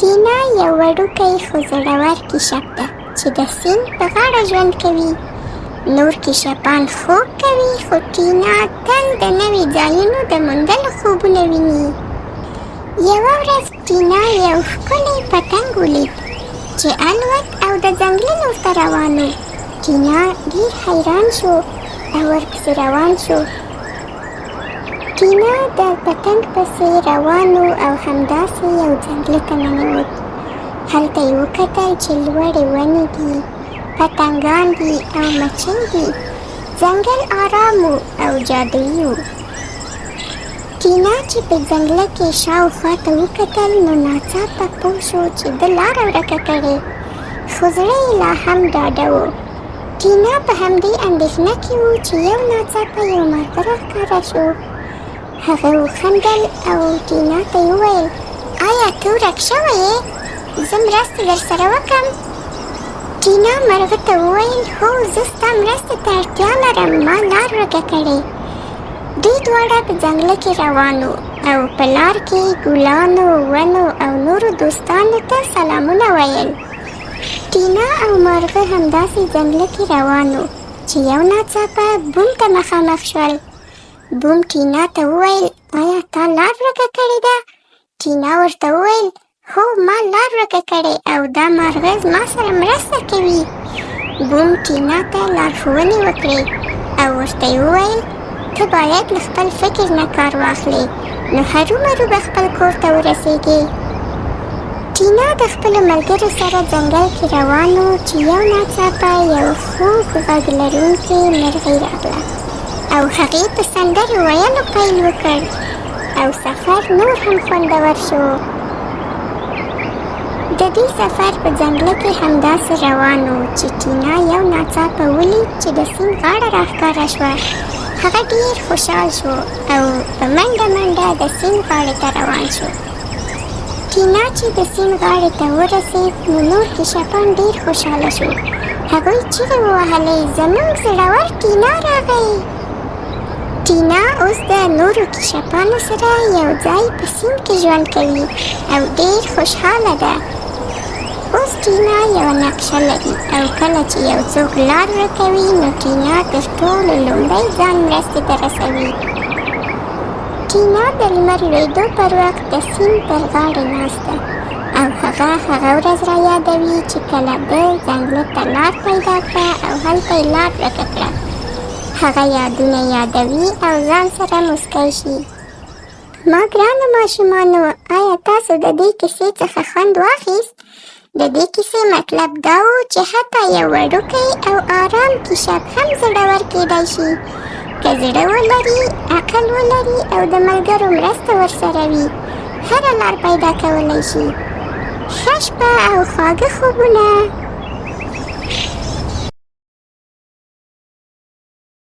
ټینا یو وړوکی خو زړور کیشپ ده چې د سیند په غاړه ژوند کوي. نور کیشپان خوب کوي، خو ټینا تل د نوي ځایونو د موندلو خوبونه ویني. یوه ورځ ټینا یو ښکلی پتنګ ولید چې الوت او د ځنګلونو ورته روان و. ټینا ډېر حیران شو او ورپسې روان شو. ټینا د پتنګ پسې روان و او همداسې یو ځنګله ته ننوت. هلته یې وکتل چې لوړې ونې دي، پتنګان دي او مچۍ دي. ځنګل آرام و او جادويي و. ټینا چې په ځنګله کې شاوخوا ته وکتل نو ناڅاپه پوه شو چې ده لاره ورکه کړې، خو زړه یې لا هم ډاډه و. ټینا په همدې اندېښنه کې و چې یو ناڅاپه یو مرغه راښکاره شو. هغه وخندل او ټینا ته یې وویل: آیا ته ورک شوی یې؟ زه مرسته در سره وکړم؟ ټینا مرغه ته وویل: هو، زه ستا مرستې ته اړتیا لرم، ما لار ورکه کړې. دوی دواړه په ځنګله کې روان وو او په لار کې ګلانو، ونو او نورو دوستانو ته سلامونه ویل. ټینا او مرغه همداسې ځنګله کې روان وو چې یو ناڅاپه بوم ته مخامخ شول. بوم ټینا ته وویل: آیا تا لار ورکه کړې ده؟ ټینا ورته وویل: هو، ما لار ورکه کړې او دا مرغه زما سره مرسته کوي. بوم ټینا ته لارښوونې وکړې او ورته یې وویل: ته باید له خپل فکر نه کار واخلې، نو هرومرو به خپل کور ته ورسېږې. ټینا د خپلو ملګرو سره ځنګل کې روان و چې یو ناڅاپه یو خوږ غږ لرونکې مرغۍ راغله او هغې په سندرې ویلو پیل وکړ او سفر نور هم خوندور شو. د دې سفر په ځنګله کې همداسې روان و چې ټینا یو ناڅاپه ولید چې د سیند غاړه راښکاره شوه. هغه ډېر خوشحال شو او په منډه منډه د سیند غاړې ته روان شو. ټینا چې د سیند غاړې ته ورسېد نو نور کیشپان ډېر خوشحاله شو. هغوی چیغې ووهلې: زموږ زړور ټینا راغی. ټینا اوس د نورو کیشپانو سره یو ځای په سیند کې ژوند کوي او ډېر خوشحاله ده. اوس ټینا یوه نقشه لري او کله چې یو څوک لار ورکوي نو ټینا تر ټولو لومړی ځان مرستې ته رسوي. ټینا د لمر لوېدو پر وخت د سیند پر غاړې ناسته او هغه ورځ را یادوي چې کله ده ځنګله ته لار پیدا کړه او هلته یې لار ورکه کړه. هغه یادونه یادوي او ځان سره موسکی شي. ما ګرانو ماشومانو، آیا تاسو د دې کیسې څخه خوند واخیست؟ د دې کیسې مطلب دا و چې حتی یو وړوکی او آرام کیشپ هم زړور کیدی شي که زړه ولري، عقل ولري او د ملګرو مرسته ورسره وي. هره لار پیدا کولی شي. ښه شپه او خواږه خوبونه.